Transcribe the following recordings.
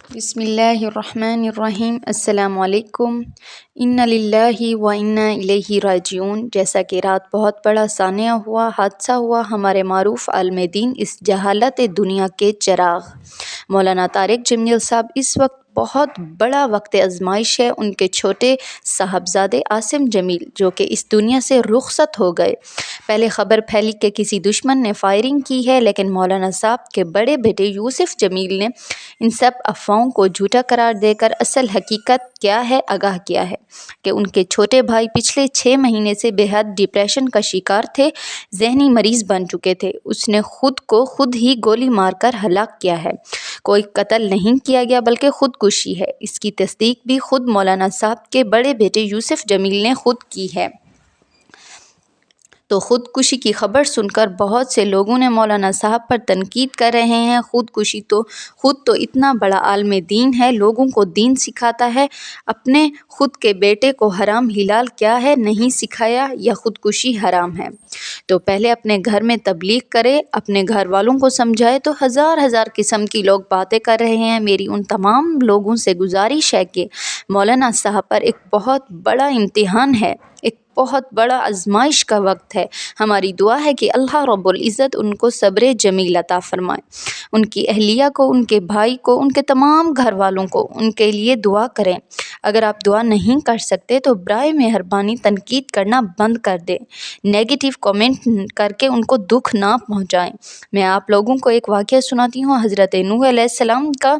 بسم اللہ الرحمن الرحیم۔ السلام علیکم۔ ان للہ و انا الیہ راجعون۔ جیسا کہ رات بہت بڑا سانحہ ہوا، حادثہ ہوا، ہمارے معروف عالم دین اس جہالت دنیا کے چراغ مولانا طارق جمیل صاحب اس وقت بہت بڑا وقت آزمائش ہے۔ ان کے چھوٹے صاحبزادے عاصم جمیل جو کہ اس دنیا سے رخصت ہو گئے، پہلے خبر پھیلی کہ کسی دشمن نے فائرنگ کی ہے، لیکن مولانا صاحب کے بڑے بیٹے یوسف جمیل نے ان سب افواہوں کو جھوٹا قرار دے کر اصل حقیقت کیا ہے آگاہ کیا ہے کہ ان کے چھوٹے بھائی پچھلے 6 مہینے سے بے حد ڈپریشن کا شکار تھے، ذہنی مریض بن چکے تھے۔ اس نے خود کو خود ہی گولی مار کر ہلاک کیا ہے۔ کوئی قتل نہیں کیا گیا بلکہ خودکشی ہے۔ اس کی تصدیق بھی خود مولانا صاحب کے بڑے بیٹے یوسف جمیل نے خود کی ہے۔ تو خودکشی کی خبر سن کر بہت سے لوگوں نے مولانا صاحب پر تنقید کر رہے ہیں۔ خود تو اتنا بڑا عالم دین ہے، لوگوں کو دین سکھاتا ہے، اپنے خود کے بیٹے کو حرام حلال کیا ہے نہیں سکھایا، یا خودکشی حرام ہے تو پہلے اپنے گھر میں تبلیغ کرے، اپنے گھر والوں کو سمجھائے۔ تو ہزار قسم کی لوگ باتیں کر رہے ہیں۔ میری ان تمام لوگوں سے گزارش ہے کہ مولانا صاحب پر ایک بہت بڑا امتحان ہے، ایک بہت بڑا آزمائش کا وقت ہے۔ ہماری دعا ہے کہ اللہ رب العزت ان کو صبر جمیل عطا فرمائے، ان کی اہلیہ کو، ان کے بھائی کو، ان کے تمام گھر والوں کو ان کے لیے دعا کریں۔ اگر آپ دعا نہیں کر سکتے تو برائے مہربانی تنقید کرنا بند کر دیں، نیگیٹو کامنٹ کر کے ان کو دکھ نہ پہنچائیں۔ میں آپ لوگوں کو ایک واقعہ سناتی ہوں حضرت نوح علیہ السلام کا،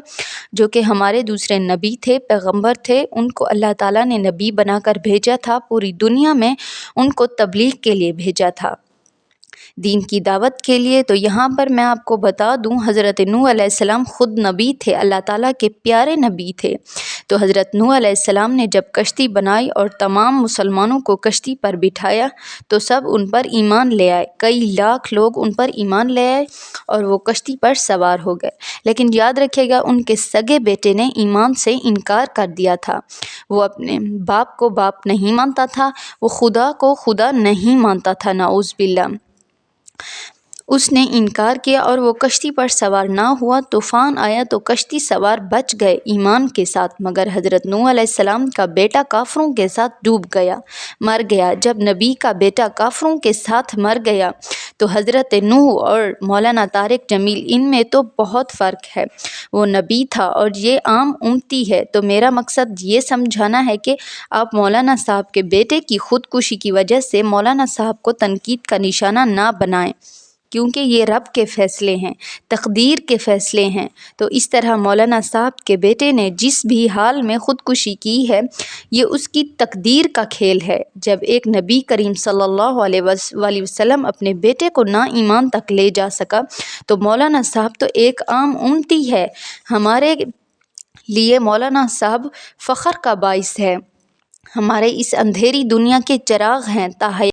جو کہ ہمارے دوسرے نبی تھے، پیغمبر تھے۔ ان کو اللہ تعالیٰ نے نبی بنا کر بھیجا تھا، پوری دنیا میں ان کو تبلیغ کے لیے بھیجا تھا، دین کی دعوت کے لیے۔ تو یہاں پر میں آپ کو بتا دوں، حضرت نوح علیہ السلام خود نبی تھے، اللہ تعالیٰ کے پیارے نبی تھے۔ تو حضرت نوح علیہ السلام نے جب کشتی بنائی اور تمام مسلمانوں کو کشتی پر بٹھایا تو سب ان پر ایمان لے آئے، کئی لاکھ لوگ ان پر ایمان لے آئے اور وہ کشتی پر سوار ہو گئے۔ لیکن یاد رکھیے گا، ان کے سگے بیٹے نے ایمان سے انکار کر دیا تھا۔ وہ اپنے باپ کو باپ نہیں مانتا تھا، وہ خدا کو خدا نہیں مانتا تھا، نعوذ باللہ۔ اس نے انکار کیا اور وہ کشتی پر سوار نہ ہوا۔ طوفان آیا تو کشتی سوار بچ گئے ایمان کے ساتھ، مگر حضرت نوح علیہ السلام کا بیٹا کافروں کے ساتھ ڈوب گیا، مر گیا۔ جب نبی کا بیٹا کافروں کے ساتھ مر گیا تو حضرت نوح اور مولانا طارق جمیل ان میں تو بہت فرق ہے۔ وہ نبی تھا اور یہ عام امتی ہے۔ تو میرا مقصد یہ سمجھانا ہے کہ آپ مولانا صاحب کے بیٹے کی خودکشی کی وجہ سے مولانا صاحب کو تنقید کا نشانہ نہ بنائیں، کیونکہ یہ رب کے فیصلے ہیں، تقدیر کے فیصلے ہیں۔ تو اس طرح مولانا صاحب کے بیٹے نے جس بھی حال میں خودکشی کی ہے، یہ اس کی تقدیر کا کھیل ہے۔ جب ایک نبی کریم صلی اللہ علیہ وآلہ وسلم اپنے بیٹے کو نا ایمان تک لے جا سکا تو مولانا صاحب تو ایک عام امتی ہے۔ ہمارے لیے مولانا صاحب فخر کا باعث ہے، ہمارے اس اندھیری دنیا کے چراغ ہیں۔